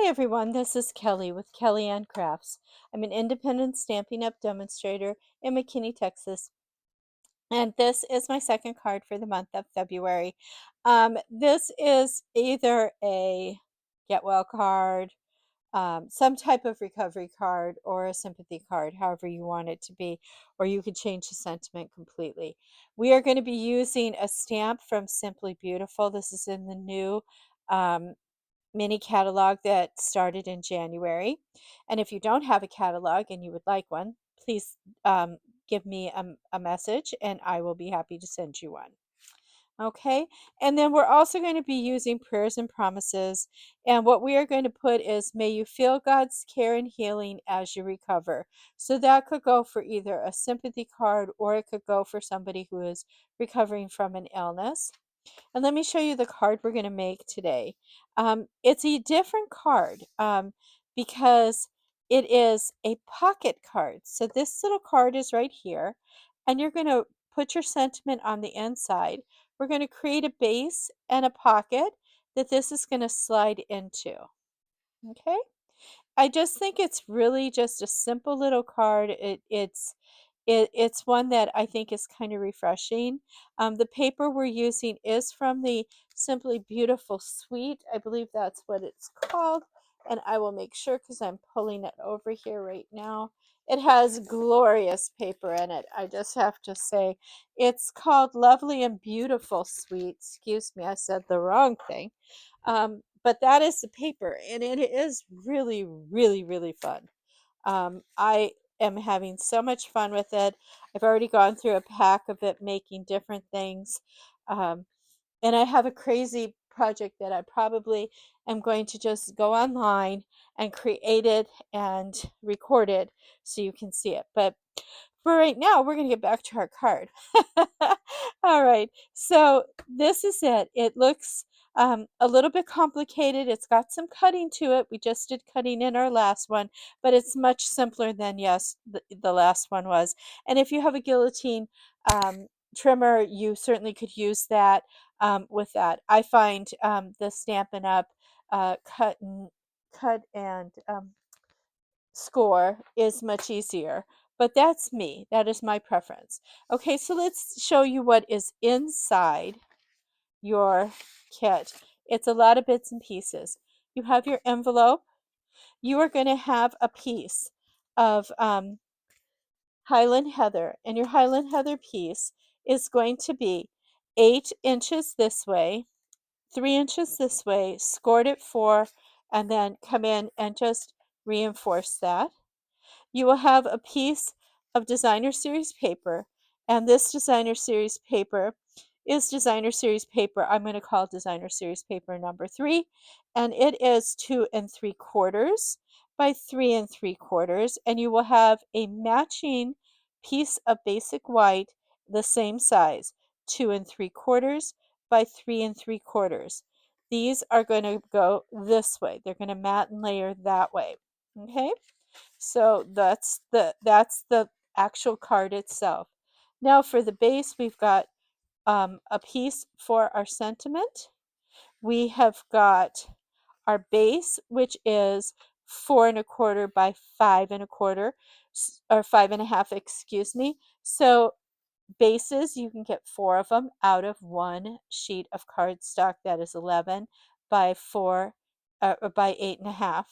Hi everyone, this is Kelly with Kelly Ann Crafts. I'm an independent Stampin' Up! Demonstrator in McKinney, Texas, and this is my second card for the month of February. This is either a get well card, some type of recovery card, or a sympathy card, however you want it to be, or you could change the sentiment completely. We are going to be using a stamp from Simply Beautiful. This is in the new um, mini catalog that started in January. And if you don't have a catalog and you would like one, please give me a message and I will be happy to send you one. Okay, and then we're also going to be using prayers and promises. And what we are going to put is, may you feel God's care and healing as you recover. So that could go for either a sympathy card or it could go for somebody who is recovering from an illness. And let me show you the card we're going to make today. It's a different card because it is a pocket card. So this little card is right here, and you're going to put your sentiment on the inside. We're going to create a base and a pocket that this is going to slide into. Okay? I just think it's really just a simple little card. It's one that I think is kind of refreshing. The paper we're using is from the Simply Beautiful Suite. I believe that's what it's called. And I will make sure because I'm pulling it over here right now. It has glorious paper in it. I just have to say it's called Lovely and Beautiful Suite. Excuse me, I said the wrong thing. But that is the paper, and it is really, really, really fun. I am having so much fun with it. I've already gone through a pack of it making different things. Um, and I have a crazy project that I probably am going to just go online and create it and record it so you can see it. But for right now, we're going to get back to our card. All right, so this is it. It looks a little bit complicated. It's got some cutting to it. We just did cutting in our last one, but it's much simpler than, yes, the last one was. And if you have a guillotine trimmer, you certainly could use that with that. I find the Stampin' Up! Cut and score is much easier, but that's me. That is my preference. Okay, so let's show you what is inside your kit. It's a lot of bits and pieces. You have your envelope. You are going to have a piece of Highland Heather, and your Highland Heather piece is going to be 8 inches this way, 3 inches this way, scored at 4, and then come in and just reinforce that. You will have a piece of designer series paper, and this designer series paper is designer series paper. I'm going to call designer series paper number 3, and it is 2 3/4 by 3 3/4, and you will have a matching piece of basic white the same size, 2 3/4 by 3 3/4. These are going to go this way. They're going to mat and layer that way. Okay? So that's the actual card itself. Now for the base, we've got a piece for our sentiment. We have got our base, which is 4 1/4 by 5 1/4, or 5 1/2, excuse me. So bases, you can get 4 of them out of one sheet of cardstock that is 11 by 4 by 8 1/2.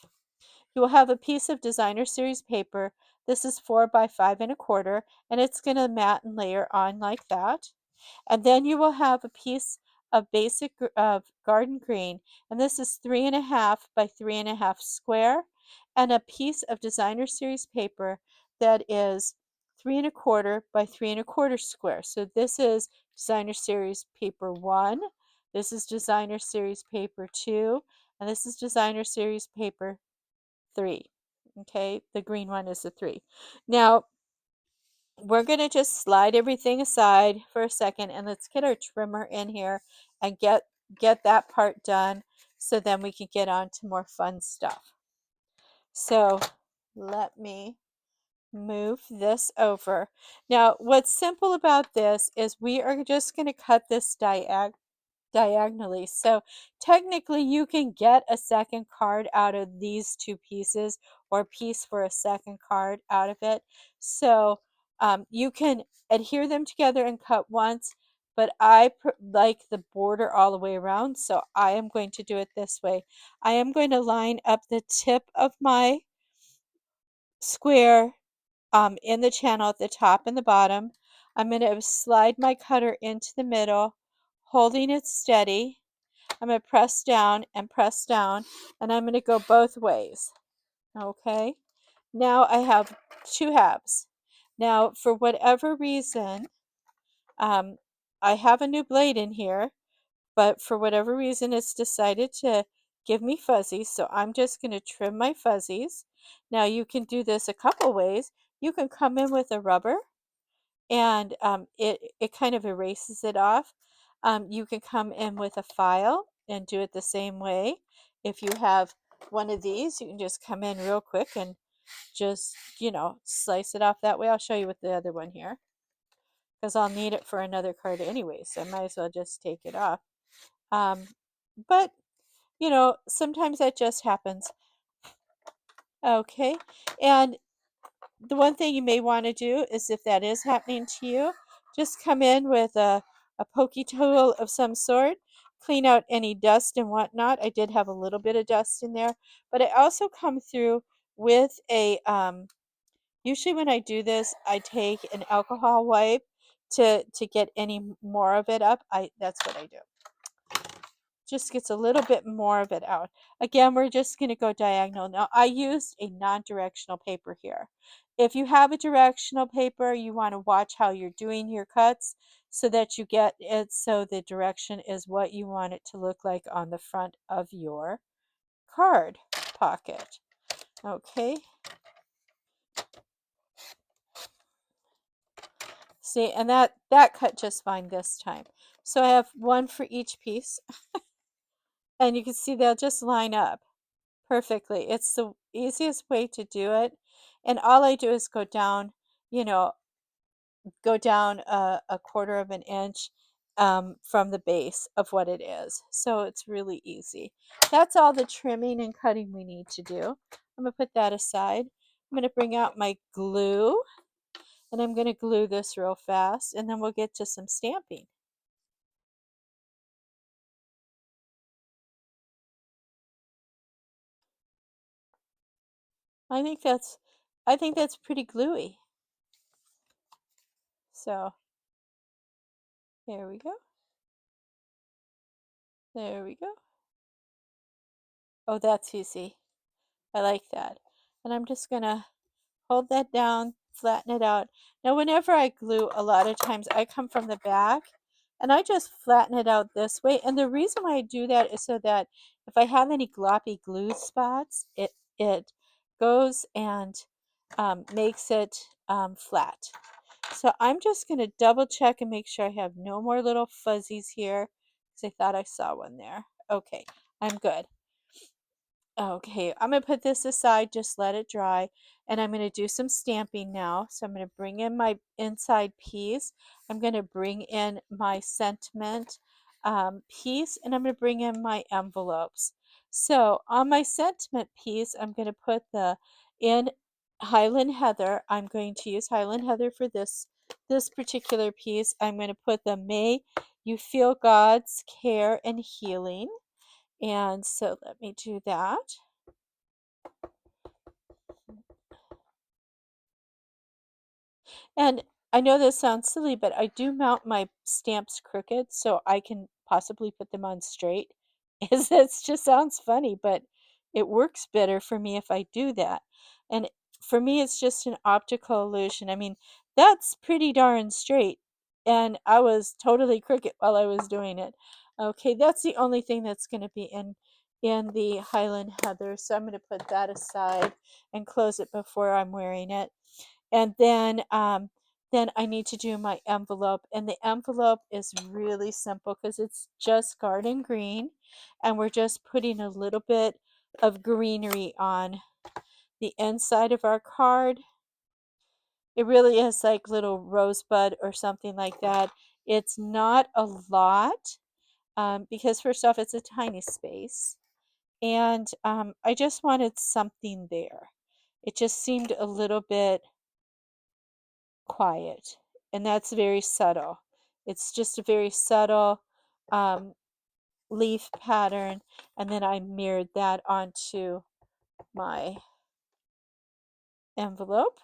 You will have a piece of designer series paper. This is 4 by 5 1/4, and it's going to mat and layer on like that. And then you will have a piece of basic of garden green, and this is 3 1/2 by 3 1/2 square, and a piece of designer series paper that is 3 1/4 by 3 1/4 square. So this is designer series paper 1, this is designer series paper 2, and this is designer series paper 3. Okay, the green one is a 3. Now, we're going to just slide everything aside for a second, and let's get our trimmer in here and get that part done so then we can get on to more fun stuff. So let me move this over. Now, what's simple about this is we are just going to cut this diagonally. So technically you can get a second card out of these two pieces, or a piece for a second card out of it. So you can adhere them together and cut once, but I like the border all the way around, so I am going to do it this way. I am going to line up the tip of my square in the channel at the top and the bottom. I'm going to slide my cutter into the middle, holding it steady. I'm going to press down, and I'm going to go both ways. Okay, now I have two halves. Now, for whatever reason, um, I have a new blade in here, but for whatever reason, it's decided to give me fuzzies, so I'm just going to trim my fuzzies. Now, you can do this a couple ways. You can come in with a rubber, and it kind of erases it off. You can come in with a file and do it the same way. If you have one of these, you can just come in real quick and just, slice it off that way. I'll show you with the other one here, because I'll need it for another card anyway, so I might as well just take it off. But, sometimes that just happens. Okay, and the one thing you may want to do is, if that is happening to you, just come in with a pokey tool of some sort, clean out any dust and whatnot. I did have a little bit of dust in there, but I also come through with usually when I do this, I take an alcohol wipe to get any more of it up. That's what I do. Just gets a little bit more of it out. Again, we're just going to go diagonal. Now, I used a non-directional paper here. If you have a directional paper, you want to watch how you're doing your cuts so that you get it so the direction is what you want it to look like on the front of your card pocket. Okay. See, and that cut just fine this time. So I have one for each piece, and you can see they'll just line up perfectly. It's the easiest way to do it. And all I do is you know, go down a quarter of an inch from the base of what it is. So it's really easy. That's all the trimming and cutting we need to do. I'm going to put that aside. I'm going to bring out my glue, and I'm going to glue this real fast, and then we'll get to some stamping. I think that's pretty gluey. So there we go. There we go. Oh, that's easy. I like that. And I'm just gonna hold that down, flatten it out. Now, whenever I glue, a lot of times I come from the back and I just flatten it out this way. And the reason why I do that is so that if I have any gloppy glue spots, it goes and makes it flat. So I'm just going to double check and make sure I have no more little fuzzies here, because I thought I saw one there. Okay, I'm good. Okay, I'm going to put this aside, just let it dry, and I'm going to do some stamping now. So I'm going to bring in my inside piece. I'm going to bring in my sentiment piece, and I'm going to bring in my envelopes. So on my sentiment piece, I'm going to put in Highland Heather. I'm going to use Highland Heather for this particular piece. I'm going to put the May You Feel God's Care and Healing. And so let me do that. And I know this sounds silly, but I do mount my stamps crooked so I can possibly put them on straight. It just sounds funny, but it works better for me if I do that. And for me, it's just an optical illusion. I mean, that's pretty darn straight. And I was totally crooked while I was doing it. Okay, that's the only thing that's going to be in the Highland Heather. So I'm going to put that aside and close it before I'm wearing it. And then I need to do my envelope, and the envelope is really simple because it's just garden green, and we're just putting a little bit of greenery on the inside of our card. It really is like little rosebud or something like that. It's not a lot, because first off, it's a tiny space. And I just wanted something there. It just seemed a little bit quiet, and that's very subtle. It's just a very subtle um, leaf pattern, and then I mirrored that onto my envelope.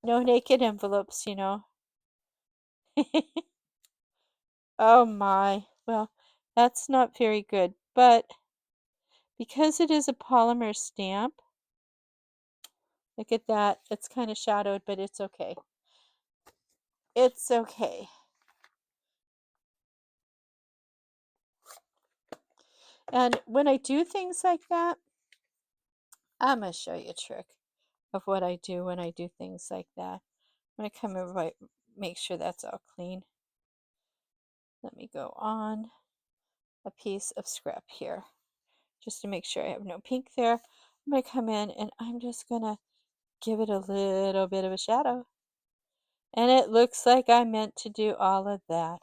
No naked envelopes, you know. Oh my. Well, that's not very good, but because it is a polymer stamp, look at that. It's kind of shadowed, but it's okay. It's okay. And when I do things like that, I'm going to show you a trick of what I do when I do things like that. I'm going to come over and make sure that's all clean. Let me go on a piece of scrap here just to make sure I have no pink there. I'm going to come in and I'm just going to give it a little bit of a shadow. And it looks like I meant to do all of that.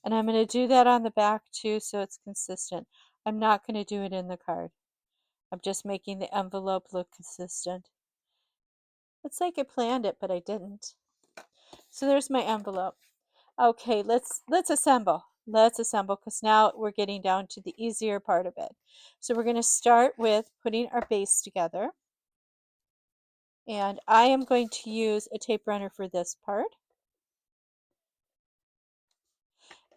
And I'm going to do that on the back too so it's consistent. I'm not going to do it in the card. I'm just making the envelope look consistent. It's like I planned it, but I didn't. So there's my envelope. Okay, let's assemble. Let's assemble because now we're getting down to the easier part of it. So we're going to start with putting our base together. And I am going to use a tape runner for this part.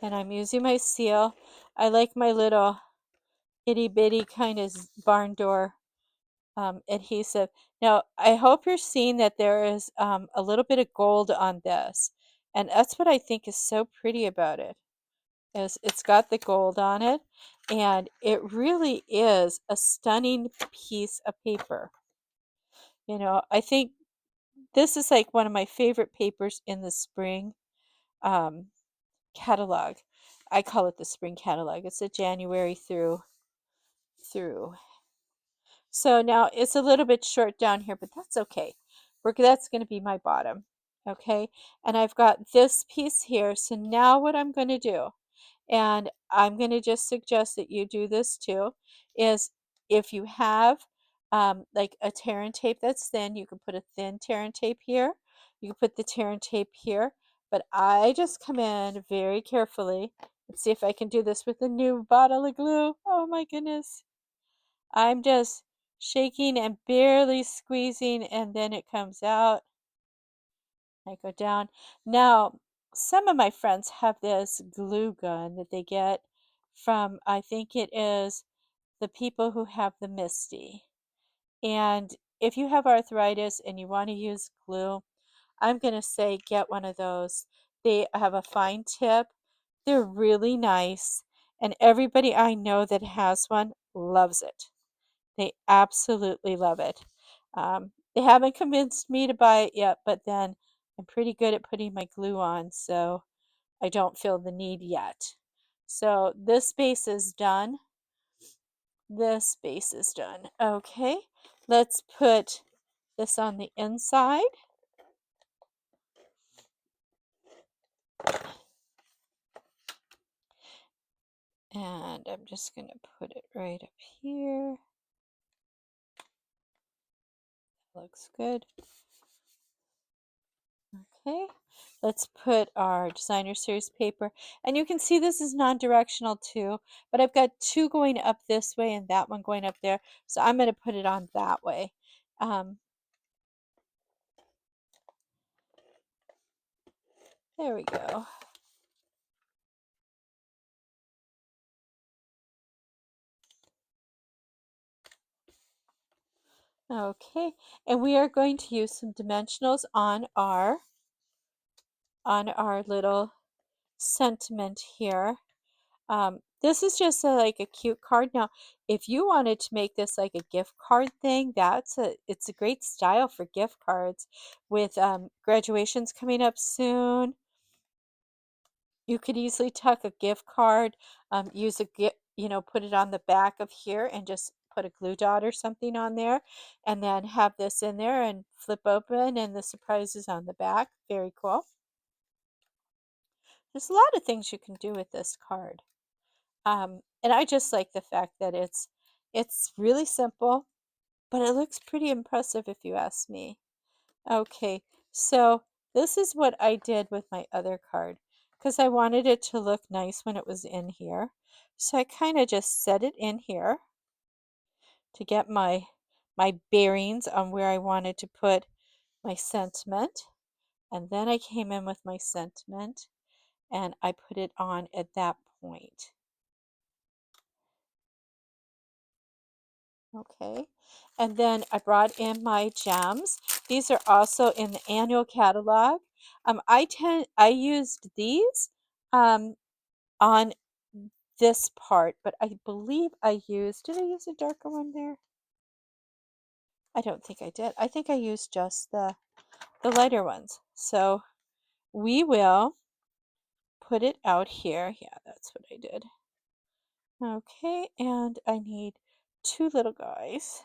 And I'm using my seal. I like my little itty bitty kind of barn door adhesive. Now, I hope you're seeing that there is a little bit of gold on this. And that's what I think is so pretty about it. Is it's got the gold on it. And it really is a stunning piece of paper. You know, I think this is like one of my favorite papers in the spring catalog. I call it the spring catalog. It's a January through. So now it's a little bit short down here, but that's okay. That's going to be my bottom. Okay. And I've got this piece here. So now what I'm going to do, and I'm going to just suggest that you do this too, is if you have like a tear and tape that's thin, you can put a thin tear and tape here. You can put the tear and tape here. But I just come in very carefully. Let's see if I can do this with a new bottle of glue. Oh my goodness. I'm just shaking and barely squeezing, and then it comes out. I go down. Now, some of my friends have this glue gun that they get from, I think it is the people who have the Misty. And if you have arthritis and you want to use glue, I'm going to say get one of those. They have a fine tip. They're really nice. And everybody I know that has one loves it. They absolutely love it. They haven't convinced me to buy it yet, but then I'm pretty good at putting my glue on, so I don't feel the need yet. So this base is done. This base is done. Okay, let's put this on the inside. And I'm just going to put it right up here. Looks good. Okay, let's put our designer series paper. And you can see this is non-directional too, but I've got two going up this way and that one going up there. So I'm going to put it on that way. There we go. Okay, and we are going to use some dimensionals on our little sentiment here. This is just like a cute card. Now, if you wanted to make this like a gift card thing, it's a great style for gift cards. With graduations coming up soon, you could easily tuck a gift card, use put it on the back of here and just put a glue dot or something on there, and then have this in there and flip open, and the surprise is on the back. Very cool. There's a lot of things you can do with this card. And I just like the fact that it's really simple, but it looks pretty impressive if you ask me. Okay, so this is what I did with my other card because I wanted it to look nice when it was in here. So I kind of just set it in here to get my bearings on where I wanted to put my sentiment. And then I came in with my sentiment and I put it on at that point. Okay, and then I brought in my gems. These are also in the annual catalog. I used these on this part, but I believe did I use a darker one there? I don't think I did. I think I used just the lighter ones. So we will put it out here. Yeah, that's what I did. Okay, and I need two little guys.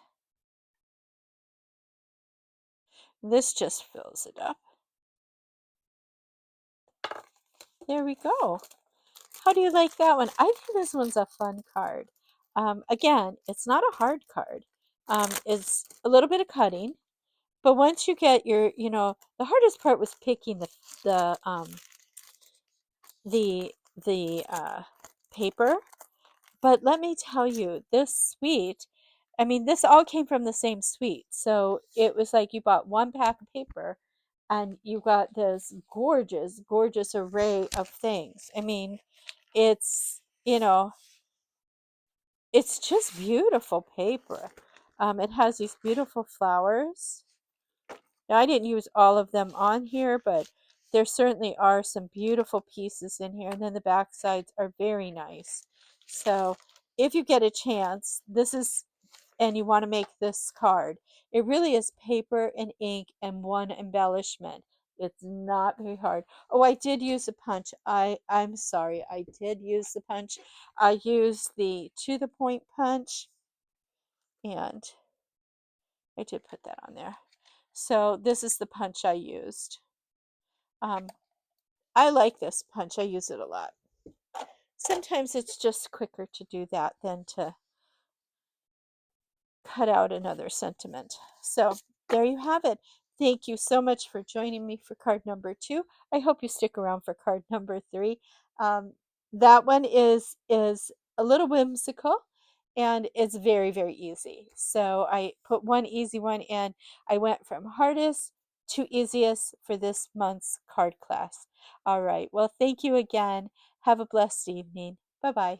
This just fills it up. There we go. How do you like that one? I think this one's a fun card. Again, it's not a hard card. It's a little bit of cutting, but once you get the hardest part was picking the um, the the paper. But let me tell you, this suite, I mean, this all came from the same suite. So it was like you bought one pack of paper and you got this gorgeous, gorgeous array of things. I mean, it's, it's just beautiful paper. It has these beautiful flowers. Now, I didn't use all of them on here, but there certainly are some beautiful pieces in here. And then the back sides are very nice. So if you get a chance, and you want to make this card, it really is paper and ink and one embellishment. It's not very hard. Oh, I did use a punch. I'm sorry. I did use the punch. I used the to the point punch, and I did put that on there. So this is the punch I used. Um, I like this punch. I use it a lot. Sometimes it's just quicker to do that than to cut out another sentiment. So there you have it. Thank you so much for joining me for card number 2. I hope you stick around for card number 3. That one is a little whimsical and it's very, very easy. So I put one easy one in. I went from hardest to easiest for this month's card class. All right. Well, thank you again. Have a blessed evening. Bye-bye.